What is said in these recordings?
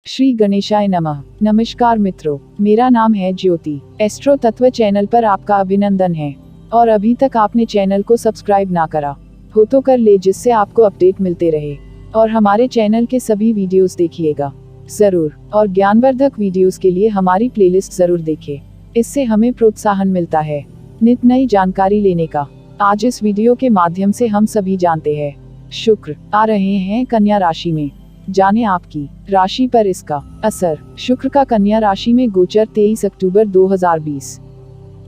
श्री गणेशाय नमः। नमस्कार मित्रों, मेरा नाम है ज्योति। एस्ट्रो तत्व चैनल पर आपका अभिनंदन है। और अभी तक आपने चैनल को सब्सक्राइब ना करा हो तो कर ले, जिससे आपको अपडेट मिलते रहे। और हमारे चैनल के सभी वीडियोस देखिएगा जरूर। और ज्ञानवर्धक वीडियोस के लिए हमारी प्लेलिस्ट जरूर देखें, इससे हमें प्रोत्साहन मिलता है नित नई जानकारी लेने का। आज इस वीडियो के माध्यम से हम सभी जानते हैं शुक्र आ रहे हैं कन्या राशि में। जाने आपकी राशि पर इसका असर। शुक्र का कन्या राशि में गोचर 23 अक्टूबर 2020।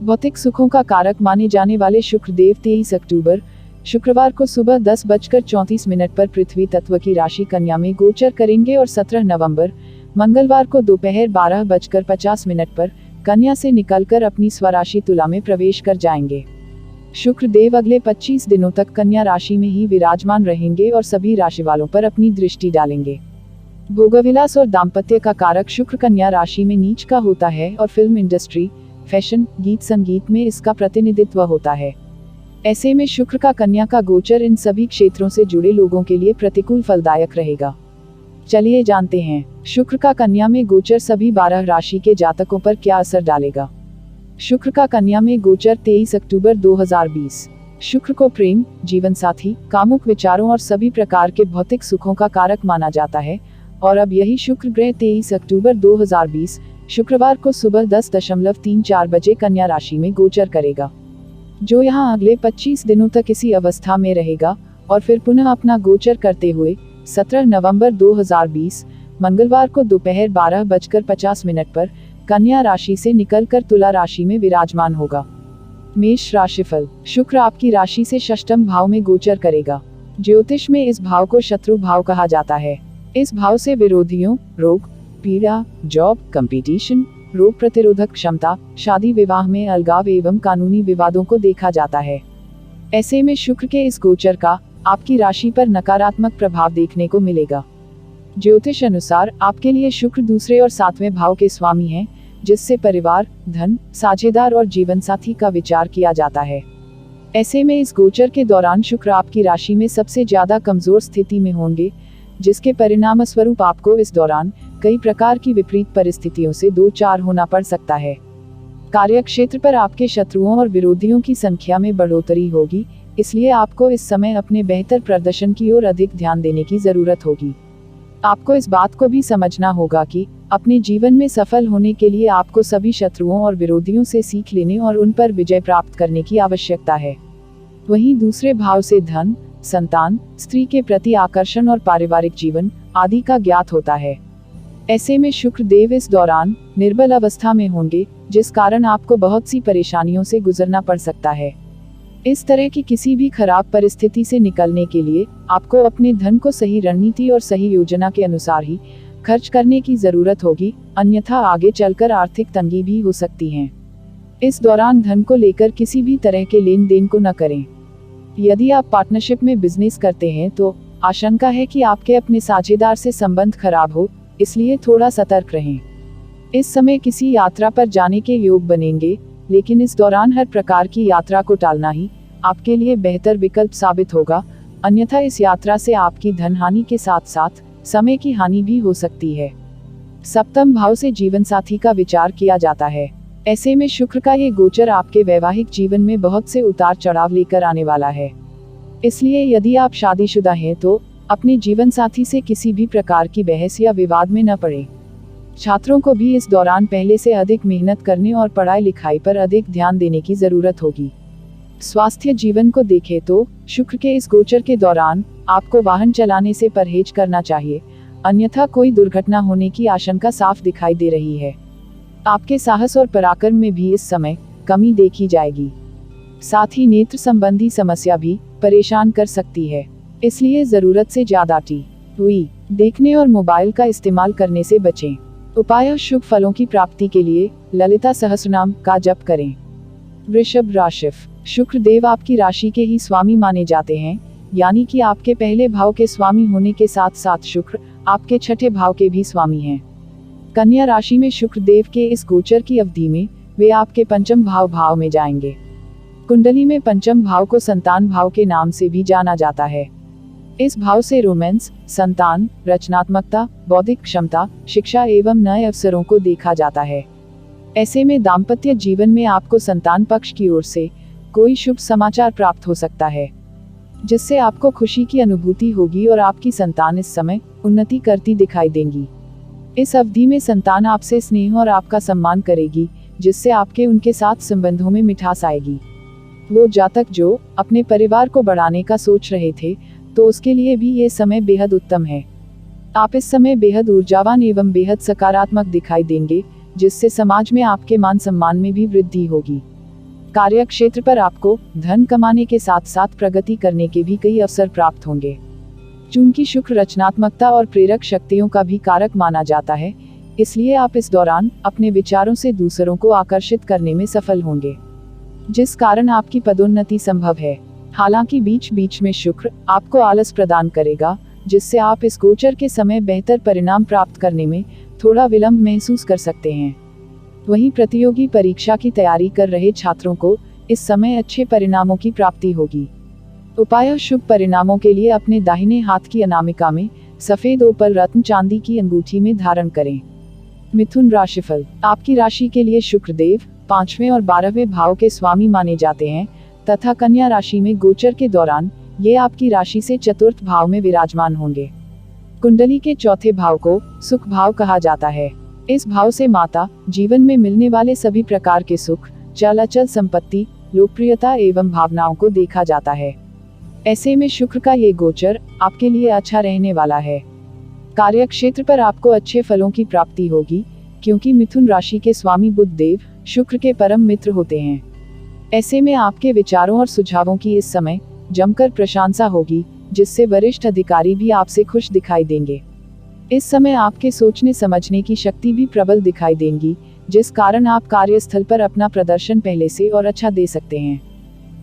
भौतिक सुखों का कारक माने जाने वाले शुक्रदेव 23 अक्टूबर शुक्रवार को सुबह 10:34 पर पृथ्वी तत्व की राशि कन्या में गोचर करेंगे और 17 नवंबर मंगलवार को दोपहर 12:50 पर कन्या से निकलकर अपनी स्वराशि तुला में प्रवेश कर जाएंगे। शुक्रदेव अगले 25 दिनों तक कन्या राशि में ही विराजमान रहेंगे और सभी राशि वालों पर अपनी दृष्टि डालेंगे। भोगविलास और दाम्पत्य का कारक शुक्र कन्या राशि में नीच का होता है और फिल्म इंडस्ट्री, फैशन, गीत संगीत में इसका प्रतिनिधित्व होता है। ऐसे में शुक्र का कन्या का गोचर इन सभी क्षेत्रों से जुड़े लोगों के लिए प्रतिकूल फलदायक रहेगा। चलिए जानते हैं शुक्र का कन्या में गोचर सभी 12 राशि के जातकों पर क्या असर डालेगा। शुक्र का कन्या में गोचर 23 अक्टूबर 2020। शुक्र को प्रेम, जीवन साथी, कामुक विचारों और सभी प्रकार के भौतिक सुखों का कारक माना जाता है। और अब यही शुक्र ग्रह 23 अक्टूबर 2020 शुक्रवार को सुबह 10:34 बजे कन्या राशि में गोचर करेगा, जो यहां अगले 25 दिनों तक इसी अवस्था में रहेगा और फिर पुनः अपना गोचर करते हुए 17 नवंबर 2020 मंगलवार को दोपहर 12:50 पर कन्या राशि से निकलकर तुला राशि में विराजमान होगा। मेष राशिफल। शुक्र आपकी राशि से षष्ठम भाव में गोचर करेगा। ज्योतिष में इस भाव को शत्रु भाव कहा जाता है। इस भाव से विरोधियों, रोग, पीड़ा, जॉब, कंपटीशन, रोग प्रतिरोधक क्षमता, शादी विवाह में अलगाव एवं कानूनी विवादों को देखा जाता है। ऐसे में शुक्र के इस गोचर का आपकी राशि पर नकारात्मक प्रभाव देखने को मिलेगा। ज्योतिष अनुसार आपके लिए शुक्र दूसरे और 7वें भाव के स्वामी हैं, जिससे परिवार, धन, साझेदार और जीवन साथी का विचार किया जाता है। ऐसे में इस गोचर के दौरान शुक्र आपकी राशि में सबसे ज्यादा कमजोर स्थिति में होंगे, जिसके परिणाम स्वरूप आपको इस दौरान कई प्रकार की विपरीत परिस्थितियों से दो चार होना पड़ सकता है। कार्यक्षेत्र पर आपके शत्रुओं और विरोधियों की संख्या में बढ़ोतरी होगी, इसलिए आपको इस समय अपने बेहतर प्रदर्शन की ओर अधिक ध्यान देने की जरूरत होगी। आपको इस बात को भी समझना होगा कि अपने जीवन में सफल होने के लिए आपको सभी शत्रुओं और विरोधियों से सीख लेने और उन पर विजय प्राप्त करने की आवश्यकता है। वहीं दूसरे भाव से धन, संतान, स्त्री के प्रति आकर्षण और पारिवारिक जीवन आदि का ज्ञात होता है। ऐसे में शुक्र देव इस दौरान निर्बल अवस्था में होंगे, जिस कारण आपको बहुत सी परेशानियों से गुजरना पड़ सकता है। इस तरह की किसी भी खराब परिस्थिति से निकलने के लिए आपको अपने धन को सही रणनीति और सही योजना के अनुसार ही खर्च करने की जरूरत होगी, अन्यथा आगे चलकर आर्थिक तंगी भी हो सकती है। इस दौरान धन को लेकर किसी भी तरह के लेन देन को न करें। यदि आप पार्टनरशिप में बिजनेस करते हैं तो आशंका है कि आपके अपने साझेदार से संबंध खराब हो, इसलिए थोड़ा सतर्क रहें। इस समय किसी यात्रा पर जाने के योग बनेंगे, लेकिन इस दौरान हर प्रकार की यात्रा को टालना ही आपके लिए बेहतर विकल्प साबित होगा, अन्यथा इस यात्रा से आपकी धन हानि के साथ साथ समय की हानि भी हो सकती है। सप्तम भाव से जीवन साथी का विचार किया जाता है। ऐसे में शुक्र का ये गोचर आपके वैवाहिक जीवन में बहुत से उतार चढ़ाव लेकर आने वाला है। इसलिए यदि आप शादीशुदा हैं तो अपने जीवन साथी से किसी भी प्रकार की बहस या विवाद में न पड़े। छात्रों को भी इस दौरान पहले से अधिक मेहनत करने और पढ़ाई लिखाई पर अधिक ध्यान देने की जरूरत होगी। स्वास्थ्य जीवन को देखें तो शुक्र के इस गोचर के दौरान आपको वाहन चलाने से परहेज करना चाहिए, अन्यथा कोई दुर्घटना होने की आशंका साफ दिखाई दे रही है। आपके साहस और पराक्रम में भी इस समय कमी देखी जाएगी। साथ ही नेत्र संबंधी समस्या भी परेशान कर सकती है, इसलिए जरूरत से ज्यादा टीवी देखने और मोबाइल का इस्तेमाल करने से बचें। उपाय: शुभ फलों की प्राप्ति के लिए ललिता सहस्रनाम का जप करें। वृषभ राशिफ। शुक्र देव आपकी राशि के ही स्वामी माने जाते हैं, यानी कि आपके पहले भाव के स्वामी होने के साथ साथ शुक्र आपके छठे भाव के भी स्वामी हैं। कन्या राशि में शुक्र देव के इस गोचर की अवधि में वे आपके पंचम भाव में जाएंगे। कुंडली में पंचम भाव को संतान भाव के नाम से भी जाना जाता है। इस भाव से रोमांस, संतान, रचनात्मकता, बौद्धिक क्षमता, शिक्षा एवं नए अवसरों को देखा जाता है। ऐसे में दाम्पत्य जीवन में आपको संतान पक्ष की ओर से कोई शुभ समाचार प्राप्त हो सकता है, जिससे आपको खुशी की अनुभूति होगी और आपकी संतान इस समय उन्नति करती दिखाई देंगी। इस अवधि में संतान आपसे स्नेह और आपका सम्मान करेगी, जिससे आपके उनके साथ संबंधों में मिठास आएगी। वो जातक जो अपने परिवार को बढ़ाने का सोच रहे थे, तो उसके लिए भी ये समय बेहद उत्तम है। आप इस समय बेहद ऊर्जावान एवं बेहद सकारात्मक दिखाई देंगे, जिससे समाज में आपके मान सम्मान में भी वृद्धि होगी। कार्य क्षेत्र पर आपको धन कमाने के साथ साथ प्रगति करने के भी कई अवसर प्राप्त होंगे। चूंकि शुक्र रचनात्मकता और प्रेरक शक्तियों का भी कारक माना जाता है, इसलिए आप इस दौरान अपने विचारों से दूसरों को आकर्षित करने में सफल होंगे, जिस कारण आपकी पदोन्नति संभव है। हालांकि बीच बीच में शुक्र आपको आलस प्रदान करेगा, जिससे आप इस गोचर के समय बेहतर परिणाम प्राप्त करने में थोड़ा विलंब महसूस कर सकते हैं। वहीं प्रतियोगी परीक्षा की तैयारी कर रहे छात्रों को इस समय अच्छे परिणामों की प्राप्ति होगी। उपाय: शुभ परिणामों के लिए अपने दाहिने हाथ की अनामिका में सफेद ओपल रत्न चांदी की अंगूठी में धारण करें। मिथुन राशिफल: आपकी राशि के लिए शुक्रदेव 5वें और 12वें भाव के स्वामी माने जाते हैं तथा कन्या राशि में गोचर के दौरान ये आपकी राशि से चतुर्थ भाव में विराजमान होंगे। कुंडली के चौथे भाव को सुख भाव कहा जाता है। इस भाव से माता, जीवन में मिलने वाले सभी प्रकार के सुख, चल अचल संपत्ति, लोकप्रियता एवं भावनाओं को देखा जाता है। ऐसे में शुक्र का ये गोचर आपके लिए अच्छा रहने वाला है। कार्य क्षेत्र पर आपको अच्छे फलों की प्राप्ति होगी, क्योंकि मिथुन राशि के स्वामी बुध देव शुक्र के परम मित्र होते हैं। ऐसे में आपके विचारों और सुझावों की इस समय जमकर प्रशंसा होगी, जिससे वरिष्ठ अधिकारी भी आपसे खुश दिखाई देंगे। इस समय आपके सोचने समझने की शक्ति भी प्रबल दिखाई देंगी, जिस कारण आप कार्यस्थल पर अपना प्रदर्शन पहले से और अच्छा दे सकते हैं।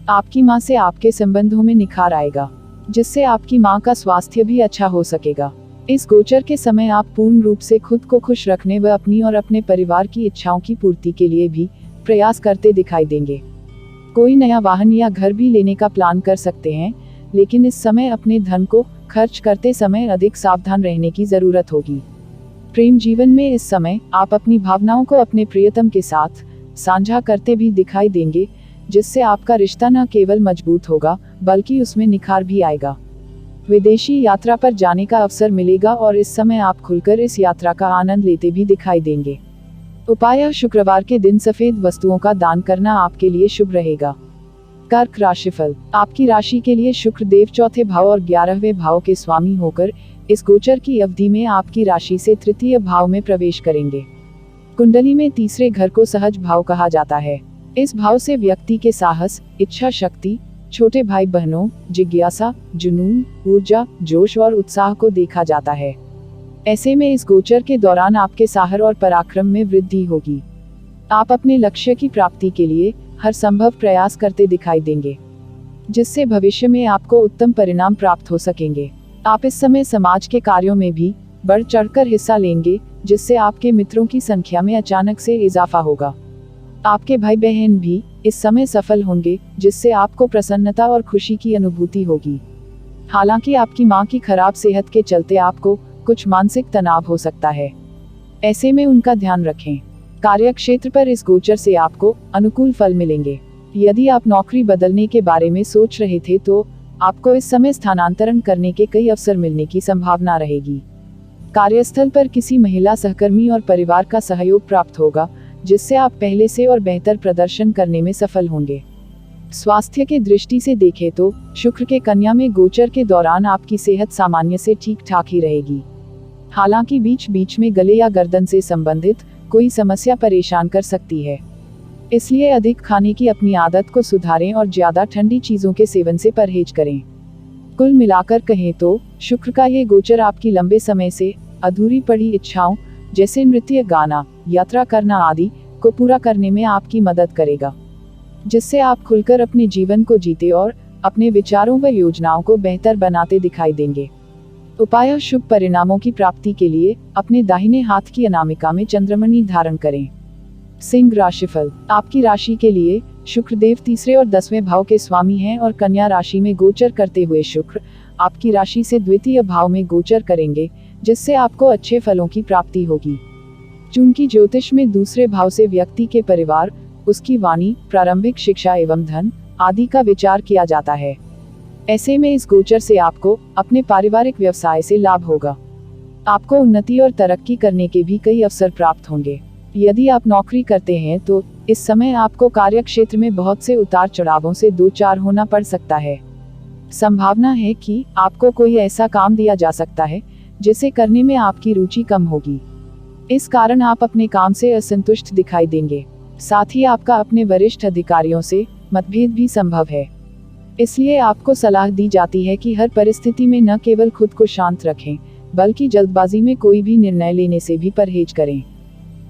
आपकी मां से आपके संबंधों में निखार आएगा, जिससे आपकी मां का स्वास्थ्य भी अच्छा हो सकेगा। इस गोचर के समय आप पूर्ण रूप से खुद को खुश रखने व अपनी और अपने परिवार की इच्छाओं की पूर्ति के लिए भी प्रयास करते दिखाई देंगे। कोई नया वाहन या घर भी लेने का प्लान कर सकते हैं, लेकिन इस समय अपने धन को खर्च करते समय अधिक सावधान रहने की जरूरत होगी। प्रेम जीवन में इस समय आप अपनी भावनाओं को अपने प्रियतम के साथ साझा करते भी दिखाई देंगे, जिससे आपका रिश्ता न केवल मजबूत होगा बल्कि उसमें निखार भी आएगा। विदेशी यात्रा पर जाने का अवसर मिलेगा और इस समय आप खुलकर इस यात्रा का आनंद लेते भी दिखाई देंगे। उपाय: शुक्रवार के दिन सफेद वस्तुओं का दान करना आपके लिए शुभ रहेगा। कर्क राशिफल: आपकी राशि के लिए शुक्र देव चौथे भाव और 11वें भाव के स्वामी होकर इस गोचर की अवधि में आपकी राशि से तृतीय भाव में प्रवेश करेंगे। कुंडली में तीसरे घर को सहज भाव कहा जाता है। इस भाव से व्यक्ति के साहस, इच्छा शक्ति, छोटे भाई बहनों, जिज्ञासा, जुनून, ऊर्जा, जोश और उत्साह को देखा जाता है। ऐसे में इस गोचर के दौरान आपके साहस और पराक्रम में वृद्धि होगी। आप अपने लक्ष्य की प्राप्ति के लिए हर संभव प्रयास करते दिखाई देंगे, जिससे भविष्य में आपको उत्तम परिणाम प्राप्त हो सकेंगे। आप इस समय समाज के कार्यों में भी बढ़ चढ़कर हिस्सा लेंगे, जिससे आपके मित्रों की संख्या में अचानक से इजाफा होगा। आपके भाई बहन भी इस समय सफल होंगे, जिससे आपको प्रसन्नता और खुशी की अनुभूति होगी। हालांकि आपकी मां की खराब सेहत के चलते आपको कुछ मानसिक तनाव हो सकता है, ऐसे में उनका ध्यान रखें। कार्य क्षेत्र पर इस गोचर से आपको अनुकूल फल मिलेंगे। यदि आप नौकरी बदलने के बारे में सोच रहे थे, तो आपको इस समय स्थानांतरण करने के कई अवसर मिलने की संभावना रहेगी। कार्यस्थल पर किसी महिला सहकर्मी और परिवार का सहयोग प्राप्त होगा, जिससे आप पहले से और बेहतर प्रदर्शन करने में सफल होंगे। स्वास्थ्य के दृष्टि से देखें तो शुक्र के कन्या में गोचर के दौरान आपकी सेहत सामान्य से ठीक ठाक ही रहेगी। हालांकि बीच बीच में गले या गर्दन से संबंधित कोई समस्या परेशान कर सकती है, इसलिए अधिक खाने की अपनी आदत को सुधारें और ज्यादा ठंडी चीजों के सेवन से परहेज करें। कुल मिलाकर कहें तो शुक्र का ये गोचर आपकी लंबे समय से अधूरी पड़ी इच्छाओं जैसे नृत्य, गाना, यात्रा करना आदि को पूरा करने में आपकी मदद करेगा, जिससे आप खुलकर अपने जीवन को जीते और अपने विचारों व योजनाओं को बेहतर बनाते दिखाई देंगे। उपाय: शुभ परिणामों की प्राप्ति के लिए अपने दाहिने हाथ की अनामिका में चंद्रमणि धारण करें। सिंह राशिफल: आपकी राशि के लिए शुक्रदेव तीसरे और 10वें भाव के स्वामी हैं और कन्या राशि में गोचर करते हुए शुक्र आपकी राशि से द्वितीय भाव में गोचर करेंगे, जिससे आपको अच्छे फलों की प्राप्ति होगी। चूंकि ज्योतिष में दूसरे भाव से व्यक्ति के परिवार, उसकी वाणी, प्रारंभिक शिक्षा एवं धन आदि का विचार किया जाता है, ऐसे में इस गोचर से आपको अपने पारिवारिक व्यवसाय से लाभ होगा। आपको उन्नति और तरक्की करने के भी कई अवसर प्राप्त होंगे। यदि आप नौकरी करते हैं तो इस समय आपको कार्य क्षेत्र में बहुत से उतार चढ़ावों से दो चार होना पड़ सकता है। संभावना है कि आपको कोई ऐसा काम दिया जा सकता है जिसे करने में आपकी रुचि कम होगी। इस कारण आप अपने काम से असंतुष्ट दिखाई देंगे। साथ ही आपका अपने वरिष्ठ अधिकारियों से मतभेद भी संभव है। इसलिए आपको सलाह दी जाती है कि हर परिस्थिति में न केवल खुद को शांत रखें, बल्कि जल्दबाजी में कोई भी निर्णय लेने से भी परहेज करें।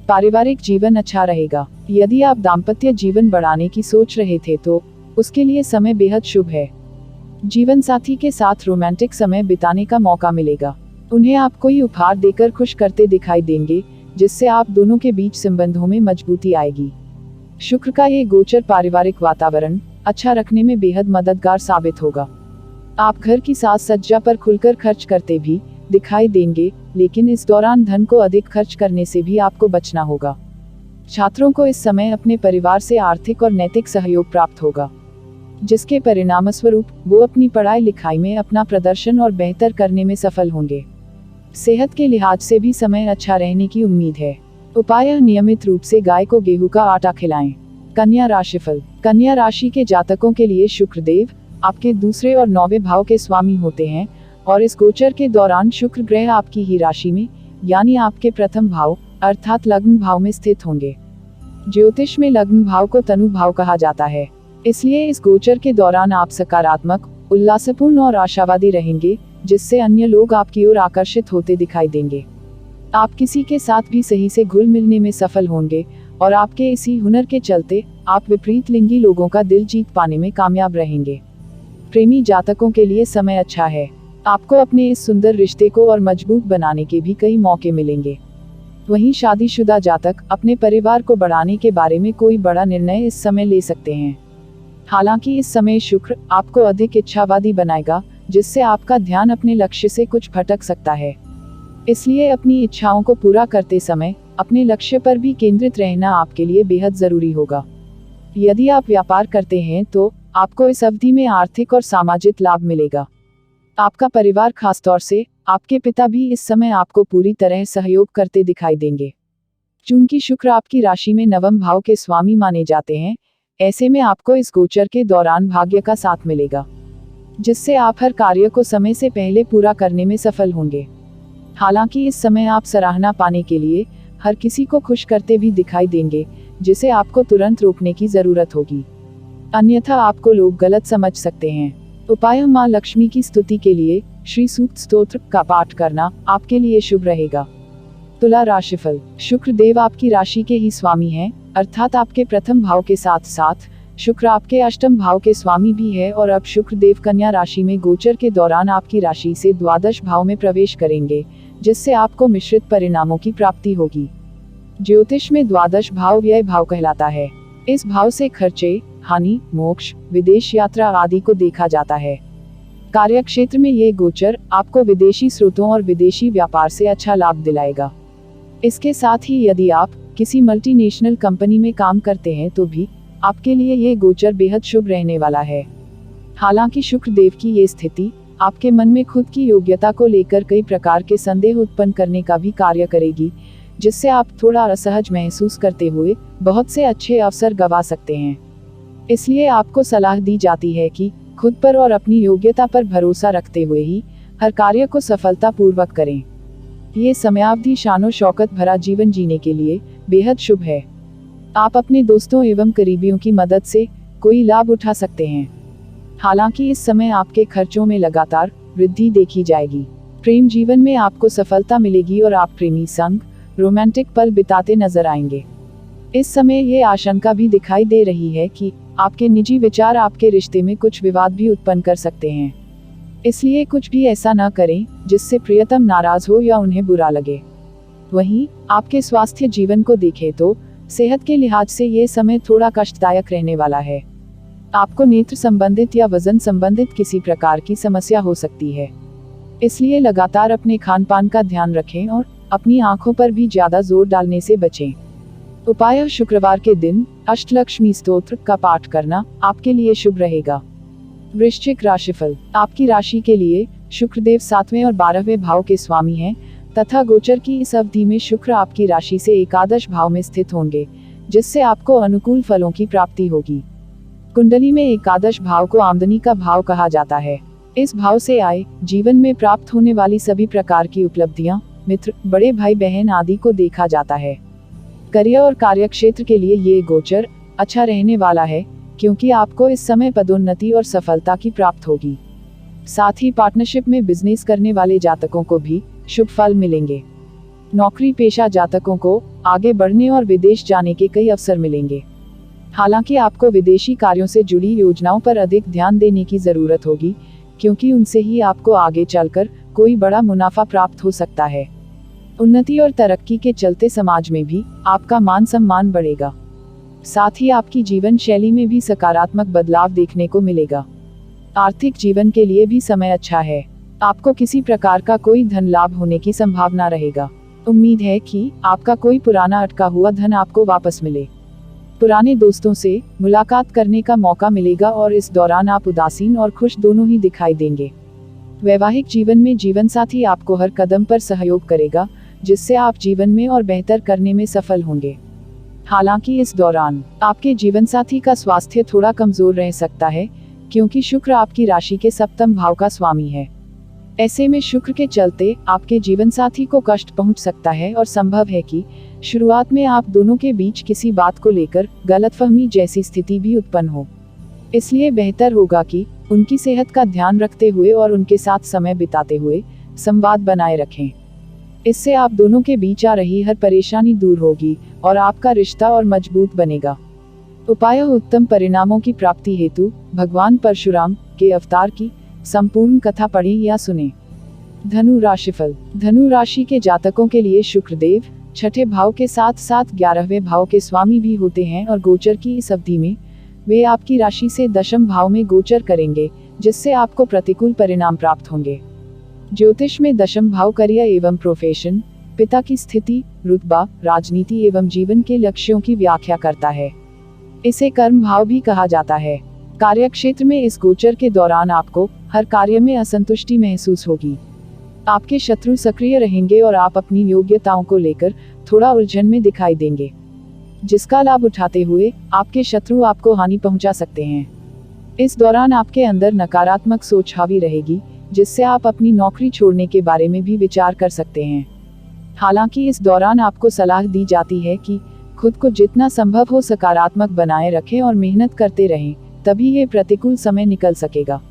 पारिवारिक जीवन अच्छा रहेगा। यदि आप दाम्पत्य जीवन बढ़ाने की सोच रहे थे तो उसके लिए समय बेहद शुभ है। जीवन साथी के साथ रोमांटिक समय बिताने का मौका मिलेगा। उन्हें आप कोई उपहार देकर खुश करते दिखाई देंगे, जिससे आप दोनों के बीच संबंधों में मजबूती आएगी। शुक्र का ये गोचर पारिवारिक वातावरण अच्छा रखने में बेहद मददगार साबित होगा। आप घर की साज सज्जा पर खुलकर खर्च करते भी दिखाई देंगे, लेकिन इस दौरान धन को अधिक खर्च करने से भी आपको बचना होगा। छात्रों को इस समय अपने परिवार से आर्थिक और नैतिक सहयोग प्राप्त होगा, जिसके परिणामस्वरूप वो अपनी पढ़ाई लिखाई में अपना प्रदर्शन और बेहतर करने में सफल होंगे। सेहत के लिहाज से भी समय अच्छा रहने की उम्मीद है। उपाय: नियमित रूप से गाय को गेहूं का आटा खिलाएं। कन्या राशिफल: कन्या राशि के जातकों के लिए शुक्रदेव आपके दूसरे और 9वें भाव के स्वामी होते हैं और इस गोचर के दौरान शुक्र ग्रह आपकी ही राशि में यानी आपके प्रथम भाव अर्थात लग्न भाव में स्थित होंगे। ज्योतिष में लग्न भाव को तनु भाव कहा जाता है, इसलिए इस गोचर के दौरान आप सकारात्मक, उल्लासपूर्ण और आशावादी रहेंगे, जिससे अन्य लोग आपकी ओर आकर्षित होते दिखाई देंगे। आप किसी के साथ भी सही से घुल मिलने में सफल होंगे और आपके इसी हुनर के चलते आप विपरीत लिंगी लोगों का दिल जीत पाने में कामयाब रहेंगे। प्रेमी जातकों के लिए समय अच्छा है। आपको अपने इस सुंदर रिश्ते को और मजबूत बनाने के भी कई मौके मिलेंगे। वहीं शादीशुदा जातक अपने परिवार को बढ़ाने के बारे में कोई बड़ा निर्णय इस समय ले सकते हैं। हालांकि इस समय शुक्र आपको अधिक इच्छावादी बनाएगा, जिससे आपका ध्यान अपने लक्ष्य से कुछ भटक सकता है। इसलिए अपनी इच्छाओं को पूरा करते समय अपने लक्ष्य पर भी केंद्रित रहना आपके लिए बेहद जरूरी होगा। यदि आप व्यापार करते हैं तो आपको इस अवधि में आर्थिक और सामाजिक लाभ मिलेगा। आपका परिवार, खासतौर से आपके पिता भी इस समय आपको पूरी तरह सहयोग करते दिखाई देंगे। चूंकि शुक्र आपकी राशि में 9वें भाव के स्वामी माने जाते हैं, ऐसे में आपको इस गोचर के दौरान भाग्य का साथ मिलेगा, जिससे आप हर कार्य को समय से पहले पूरा करने में सफल होंगे। हालांकि इस समय आप सराहना पाने के लिए हर किसी को खुश करते भी दिखाई देंगे, जिसे आपको तुरंत रोकने की जरूरत होगी, अन्यथा आपको लोग गलत समझ सकते हैं। उपाय: मां लक्ष्मी की स्तुति के लिए श्री सूक्त स्तोत्र का पाठ करना आपके लिए शुभ रहेगा। तुला राशिफल: शुक्र देव आपकी राशि के ही स्वामी हैं, अर्थात आपके प्रथम भाव के साथ साथ शुक्र आपके अष्टम भाव के स्वामी भी है और अब शुक्र देव कन्या राशि में गोचर के दौरान आपकी राशि से द्वादश भाव में प्रवेश करेंगे, जिससे आपको मिश्रित परिणामों की प्राप्ति होगी। ज्योतिष में द्वादश भाव व्यय भाव कहलाता है। इस भाव से खर्चे, हानि, मोक्ष, विदेश यात्रा आदि को देखा जाता है। कार्य क्षेत्र में ये गोचर आपको विदेशी स्रोतों और विदेशी व्यापार से अच्छा लाभ दिलाएगा। इसके साथ ही यदि आप किसी मल्टीनेशनल कंपनी में काम करते हैं तो भी आपके लिए ये गोचर बेहद शुभ रहने वाला है। हालांकि शुक्र देव की ये स्थिति आपके मन में खुद की योग्यता को लेकर कई प्रकार के संदेह उत्पन्न करने का भी कार्य करेगी, जिससे आप थोड़ा असहज महसूस करते हुए बहुत से अच्छे अवसर गंवा सकते हैं। इसलिए आपको सलाह दी जाती है कि खुद पर और अपनी योग्यता पर भरोसा रखते हुए ही हर कार्य को सफलतापूर्वक करें। ये समयावधि शानो शौकत भरा जीवन जीने के लिए बेहद शुभ है। आप अपने दोस्तों एवं करीबियों की मदद से कोई लाभ उठा सकते हैं। हालांकि इस समय आपके खर्चों में लगातार वृद्धि देखी जाएगी। प्रेम जीवन में आपको सफलता मिलेगी और आप प्रेमी संग रोमांटिक पल बिताते नजर आएंगे। इस समय ये आशंका भी दिखाई दे रही है कि आपके निजी विचार आपके रिश्ते में कुछ विवाद भी उत्पन्न कर सकते हैं। इसलिए कुछ भी ऐसा न करें जिससे प्रियतम नाराज हो या उन्हें बुरा लगे। वहीं आपके स्वास्थ्य जीवन को देखें तो सेहत के लिहाज से ये समय थोड़ा कष्टदायक रहने वाला है। आपको नेत्र संबंधित या वजन संबंधित किसी प्रकार की समस्या हो सकती है, इसलिए लगातार अपने खान पान का ध्यान रखें और अपनी आंखों पर भी ज्यादा जोर डालने से बचें। उपाय: शुक्रवार के दिन अष्टलक्ष्मी स्तोत्र का पाठ करना आपके लिए शुभ रहेगा। वृश्चिक राशिफल: आपकी राशि के लिए शुक्रदेव 7वें और 12वें भाव के स्वामी हैं तथा गोचर की इस अवधि में शुक्र आपकी राशि से एकादश भाव में स्थित होंगे, जिससे आपको अनुकूल फलों की प्राप्ति होगी। कुंडली में एकादश भाव को आमदनी का भाव कहा जाता है। इस भाव से आय, जीवन में प्राप्त होने वाली सभी प्रकार की उपलब्धियां, मित्र, बड़े भाई बहन आदि को देखा जाता है। करियर और कार्यक्षेत्र के लिए ये गोचर अच्छा रहने वाला है, क्योंकि आपको इस समय पदोन्नति और सफलता की प्राप्त होगी। साथ ही पार्टनरशिप में बिजनेस करने वाले जातकों को भी शुभ फल मिलेंगे। नौकरी पेशा जातकों को आगे बढ़ने और विदेश जाने के कई अवसर मिलेंगे। हालांकि आपको विदेशी कार्यों से जुड़ी योजनाओं पर अधिक ध्यान देने की जरूरत होगी, क्योंकि उनसे ही आपको आगे चलकर कोई बड़ा मुनाफा प्राप्त हो सकता है। उन्नति और तरक्की के चलते समाज में भी आपका मान सम्मान बढ़ेगा। साथ ही आपकी जीवन शैली में भी सकारात्मक बदलाव देखने को मिलेगा। आर्थिक जीवन के लिए भी समय अच्छा है। आपको किसी प्रकार का कोई धन लाभ होने की संभावना रहेगा। उम्मीद है कि आपका कोई पुराना अटका हुआ धन आपको वापस मिले। पुराने दोस्तों से मुलाकात करने का मौका मिलेगा और इस दौरान आप उदासीन और खुश दोनों ही दिखाई देंगे। वैवाहिक जीवन में जीवन साथी आपको हर कदम पर सहयोग करेगा, जिससे आप जीवन में और बेहतर करने में सफल होंगे। हालांकि इस दौरान आपके जीवन साथी का स्वास्थ्य थोड़ा कमजोर रह सकता है, क्योंकि शुक्र आपकी राशि के सप्तम भाव का स्वामी है। ऐसे में शुक्र के चलते आपके जीवन साथी को कष्ट पहुंच सकता है और संभव है कि शुरुआत में आप दोनों के बीच किसी बात को लेकर गलतफहमी जैसी स्थिति भी उत्पन्न हो। इसलिए बेहतर होगा कि उनकी सेहत का ध्यान रखते हुए और उनके साथ समय बिताते हुए संवाद बनाए रखें। इससे आप दोनों के बीच आ रही हर परेशानी दूर होगी और आपका रिश्ता और मजबूत बनेगा। उपाय: उत्तम परिणामों की प्राप्ति हेतु भगवान परशुराम के अवतार की संपूर्ण कथा पढ़ें या सुनें। धनु राशिफल: धनु राशि के जातकों के लिए शुक्रदेव छठे भाव के साथ साथ 11वें भाव के स्वामी भी होते हैं और गोचर की इस अवधि में वे आपकी राशि से दशम भाव में गोचर करेंगे, जिससे आपको प्रतिकूल परिणाम प्राप्त होंगे। ज्योतिष में दशम भाव करियर एवं प्रोफेशन, पिता की स्थिति, रुतबा, राजनीति एवं जीवन के लक्ष्यों की व्याख्या करता है। इसे कर्म भाव भी कहा जाता है। कार्यक्षेत्र में इस गोचर के दौरान आपको हर कार्य में असंतुष्टि महसूस होगी। आपके शत्रु सक्रिय रहेंगे और आप अपनी योग्यताओं को लेकर थोड़ा उलझन में दिखाई देंगे, जिसका लाभ उठाते हुए आपके शत्रु आपको हानि पहुंचा सकते हैं। इस दौरान आपके अंदर नकारात्मक सोच हावी रहेगी, जिससे आप अपनी नौकरी छोड़ने के बारे में भी विचार कर सकते हैं। हालांकि इस दौरान आपको सलाह दी जाती है कि खुद को जितना संभव हो सकारात्मक बनाए रखें और मेहनत करते रहें, तभी ये प्रतिकूल समय निकल सकेगा।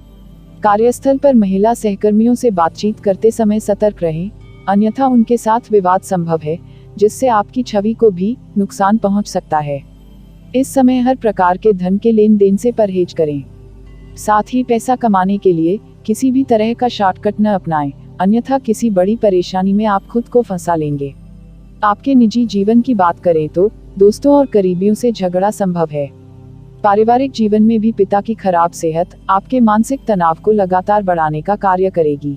कार्यस्थल पर महिला सहकर्मियों से बातचीत करते समय सतर्क रहें, अन्यथा उनके साथ विवाद संभव है, जिससे आपकी छवि को भी नुकसान पहुंच सकता है। इस समय हर प्रकार के धन के लेन देन से परहेज करें। साथ ही पैसा कमाने के लिए किसी भी तरह का शॉर्टकट न अपनाएं, अन्यथा किसी बड़ी परेशानी में आप खुद को फंसा लेंगे। आपके निजी जीवन की बात करें तो दोस्तों और करीबियों से झगड़ा संभव है। पारिवारिक जीवन में भी पिता की खराब सेहत आपके मानसिक तनाव को लगातार बढ़ाने का कार्य करेगी।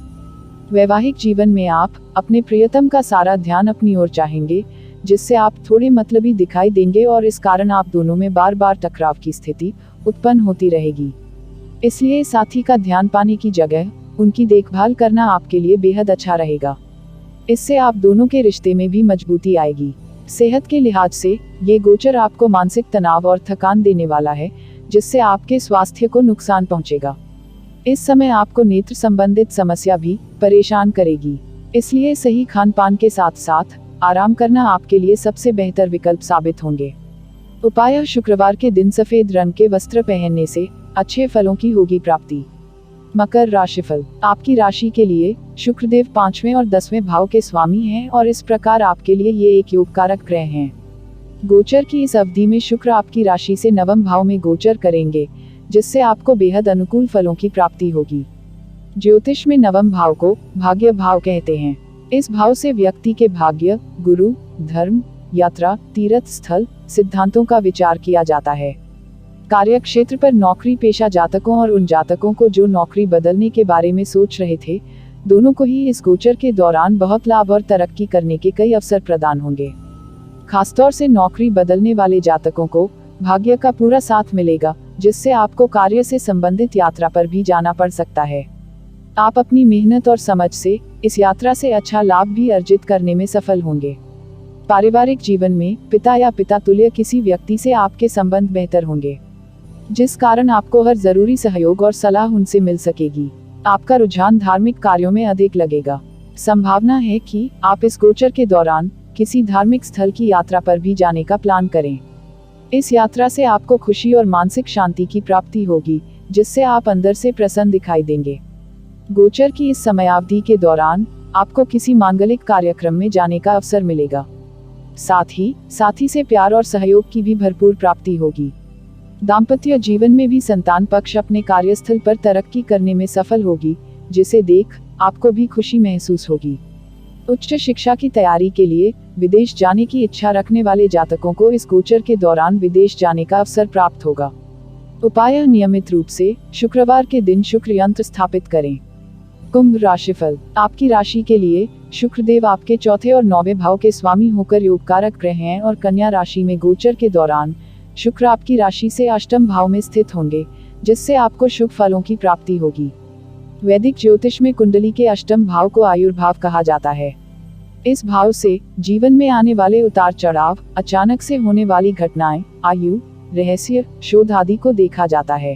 वैवाहिक जीवन में आप अपने प्रियतम का सारा ध्यान अपनी ओर चाहेंगे, जिससे आप थोड़े मतलबी दिखाई देंगे और इस कारण आप दोनों में बार बार टकराव की स्थिति उत्पन्न होती रहेगी। इसलिए साथी का ध्यान पाने की जगह उनकी देखभाल करना आपके लिए बेहद अच्छा रहेगा। इससे आप दोनों के रिश्ते में भी मजबूती आएगी। सेहत के लिहाज से ये गोचर आपको मानसिक तनाव और थकान देने वाला है, जिससे आपके स्वास्थ्य को नुकसान पहुंचेगा। इस समय आपको नेत्र संबंधित समस्या भी परेशान करेगी, इसलिए सही खान पान के साथ साथ आराम करना आपके लिए सबसे बेहतर विकल्प साबित होंगे। उपाय: शुक्रवार के दिन सफेद रंग के वस्त्र पहनने से अच्छे फलों की होगी प्राप्ति। मकर राशिफल: आपकी राशि के लिए शुक्रदेव 5वें और 10वें भाव के स्वामी हैं और इस प्रकार आपके लिए ये एक योगकारक ग्रह हैं। गोचर की इस अवधि में शुक्र आपकी राशि से नवम भाव में गोचर करेंगे, जिससे आपको बेहद अनुकूल फलों की प्राप्ति होगी। ज्योतिष में नवम भाव को भाग्य भाव कहते हैं। इस भाव से व्यक्ति के भाग्य, गुरु, धर्म, यात्रा, तीर्थ स्थल, सिद्धांतों का विचार किया जाता है। कार्यक्षेत्र पर नौकरी पेशा जातकों और उन जातकों को जो नौकरी बदलने के बारे में सोच रहे थे, दोनों को ही इस गोचर के दौरान बहुत लाभ और तरक्की करने के कई अवसर प्रदान होंगे। खासतौर से नौकरी बदलने वाले जातकों को भाग्य का पूरा साथ मिलेगा, जिससे आपको कार्य से संबंधित यात्रा पर भी जाना पड़ सकता है। आप अपनी मेहनत और समझ से इस यात्रा से अच्छा लाभ भी अर्जित करने में सफल होंगे। पारिवारिक जीवन में पिता या पिता तुल्य किसी व्यक्ति से आपके संबंध बेहतर होंगे, जिस कारण आपको हर जरूरी सहयोग और सलाह उनसे मिल सकेगी। आपका रुझान धार्मिक कार्यों में अधिक लगेगा। संभावना है कि आप इस गोचर के दौरान किसी धार्मिक स्थल की यात्रा पर भी जाने का प्लान करें। इस यात्रा से आपको खुशी और मानसिक शांति की प्राप्ति होगी, जिससे आप अंदर से प्रसन्न दिखाई देंगे। गोचर की इस समयावधि के दौरान आपको किसी मांगलिक कार्यक्रम में जाने का अवसर मिलेगा। साथ ही साथी से प्यार और सहयोग की भी भरपूर प्राप्ति होगी। दाम्पत्य जीवन में भी संतान पक्ष अपने कार्यस्थल पर तरक्की करने में सफल होगी, जिसे देख आपको भी खुशी महसूस होगी। उच्च शिक्षा की तैयारी के लिए विदेश जाने की इच्छा रखने वाले जातकों को इस गोचर के दौरान विदेश जाने का अवसर प्राप्त होगा। उपाय: नियमित रूप से शुक्रवार के दिन शुक्र यंत्र स्थापित करें। कुंभ राशिफल: आपकी राशि के लिए शुक्रदेव आपके चौथे और 9वें भाव के स्वामी होकर योगकारक ग्रह हैं और कन्या राशि में गोचर के दौरान शुक्र आपकी राशि से अष्टम भाव में स्थित होंगे, जिससे आपको शुभ फलों की प्राप्ति होगी। वैदिक ज्योतिष में कुंडली के अष्टम भाव को आयुर्भाव कहा जाता है। इस भाव से जीवन में आने वाले उतार चढ़ाव, अचानक से होने वाली घटनाएं, आयु, रहस्य, शोध आदि को देखा जाता है।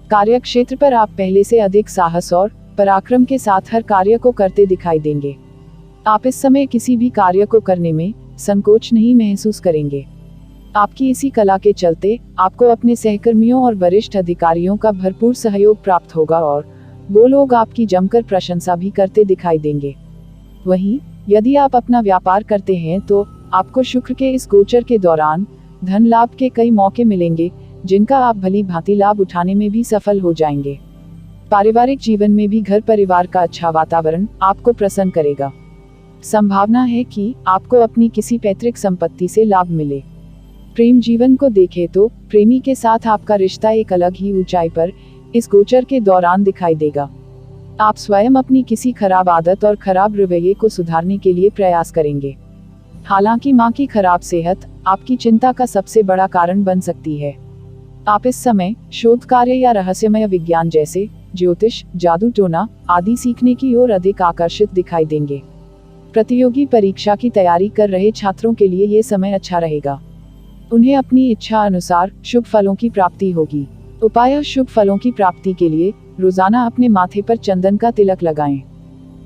कार्यक्षेत्र पर आप पहले से अधिक साहस और पराक्रम के साथ हर कार्य को करते दिखाई देंगे। आप इस समय किसी भी कार्य को करने में संकोच नहीं महसूस करेंगे। आपकी इसी कला के चलते आपको अपने सहकर्मियों और वरिष्ठ अधिकारियों का भरपूर सहयोग प्राप्त होगा और वो लोग आपकी जमकर प्रशंसा भी करते दिखाई देंगे। वहीं यदि आप अपना व्यापार करते हैं तो आपको शुक्र के इस गोचर के दौरान धन लाभ के कई मौके मिलेंगे, जिनका आप भली भांति लाभ उठाने में भी सफल हो जाएंगे। पारिवारिक जीवन में भी घर परिवार का अच्छा वातावरण आपको प्रसन्न करेगा। संभावना है कि आपको अपनी किसी पैतृक संपत्ति से लाभ मिले। प्रेम जीवन को देखें तो प्रेमी के साथ आपका रिश्ता एक अलग ही ऊंचाई पर इस गोचर के दौरान दिखाई देगा। आप स्वयं अपनी किसी खराब आदत और खराब रवैये को सुधारने के लिए प्रयास करेंगे। हालांकि मां की खराब सेहत आपकी चिंता का सबसे बड़ा कारण बन सकती है। आप इस समय शोध कार्य या रहस्यमय विज्ञान जैसे ज्योतिष, जादू टोना आदि सीखने की ओर अधिक आकर्षित दिखाई देंगे। प्रतियोगी परीक्षा की तैयारी कर रहे छात्रों के लिए ये समय अच्छा रहेगा। उन्हें अपनी इच्छा अनुसार शुभ फलों की प्राप्ति होगी। उपाय: शुभ फलों की प्राप्ति के लिए रोजाना अपने माथे पर चंदन का तिलक लगाएं।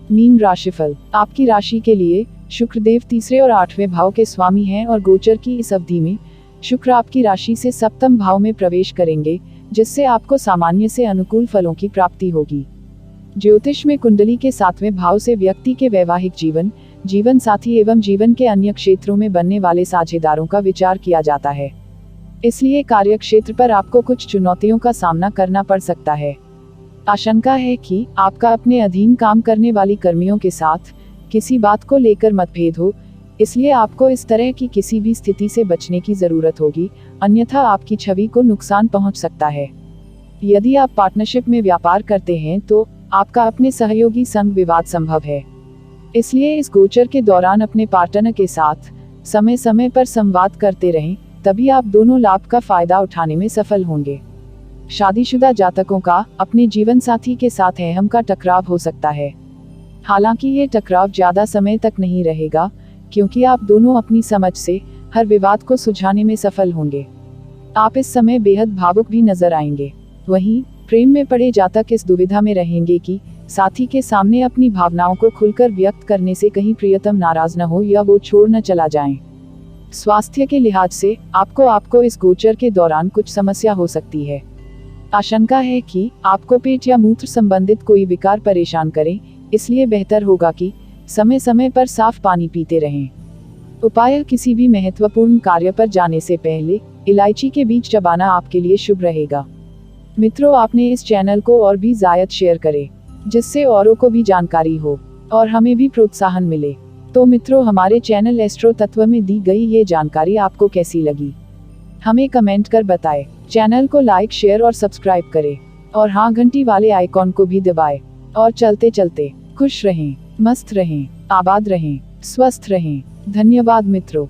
मीन राशिफल: आपकी राशि के लिए शुक्रदेव तीसरे और 8वें भाव के स्वामी हैं और गोचर की इस अवधि में शुक्र आपकी राशि से सप्तम भाव में प्रवेश करेंगे, जिससे आपको सामान्य से अनुकूल फलों की प्राप्ति होगी। ज्योतिष में कुंडली के 7वें भाव से व्यक्ति के वैवाहिक जीवन, जीवन साथी एवं जीवन के अन्य क्षेत्रों में बनने वाले साझेदारों का विचार किया जाता है। इसलिए कार्यक्षेत्र पर आपको कुछ चुनौतियों का सामना करना पड़ सकता है। आशंका है कि आपका अपने अधीन काम करने वाली कर्मियों के साथ किसी बात को लेकर मतभेद हो, इसलिए आपको इस तरह की किसी भी स्थिति से बचने की जरूरत होगी, अन्यथा आपकी छवि को नुकसान पहुंच सकता है। यदि आप पार्टनरशिप में व्यापार करते हैं तो आपका अपने सहयोगी संग विवाद संभव है। इसलिए इस गोचर के दौरान अपने पार्टनर के साथ समय समय पर संवाद करते रहें, तभी आप दोनों लाभ का फायदा उठाने में सफल होंगे। शादीशुदा जातकों का अपने जीवन साथी के साथ अहम का टकराव हो सकता है। हालांकि ये टकराव ज्यादा समय तक नहीं रहेगा, क्योंकि आप दोनों अपनी समझ से हर विवाद को सुलझाने में सफल होंगे। आप इस समय बेहद भावुक भी नजर आएंगे। वहीं प्रेम में पड़े जातक इस दुविधा में रहेंगे कि साथी के सामने अपनी भावनाओं को खुलकर व्यक्त करने से कहीं प्रियतम नाराज न हो या वो छोड़ न चला जाए। स्वास्थ्य के लिहाज से आपको इस गोचर के दौरान कुछ समस्या हो सकती है। आशंका है कि आपको पेट या मूत्र संबंधित कोई विकार परेशान करे, इसलिए बेहतर होगा कि समय समय पर साफ पानी पीते रहें। उपाय: किसी भी महत्वपूर्ण कार्य पर जाने से पहले इलायची के बीज चबाना आपके लिए शुभ रहेगा। मित्रों, आपने इस चैनल को और भी ज्यादा शेयर करें, जिससे औरों को भी जानकारी हो और हमें भी प्रोत्साहन मिले। तो मित्रों, हमारे चैनल एस्ट्रो तत्व में दी गई ये जानकारी आपको कैसी लगी, हमें कमेंट कर बताएं। चैनल को लाइक शेयर और सब्सक्राइब करें और हाँ, घंटी वाले आइकॉन को भी दबाएं। और चलते चलते खुश रहें, मस्त रहें, आबाद रहें, स्वस्थ रहें। धन्यवाद मित्रों।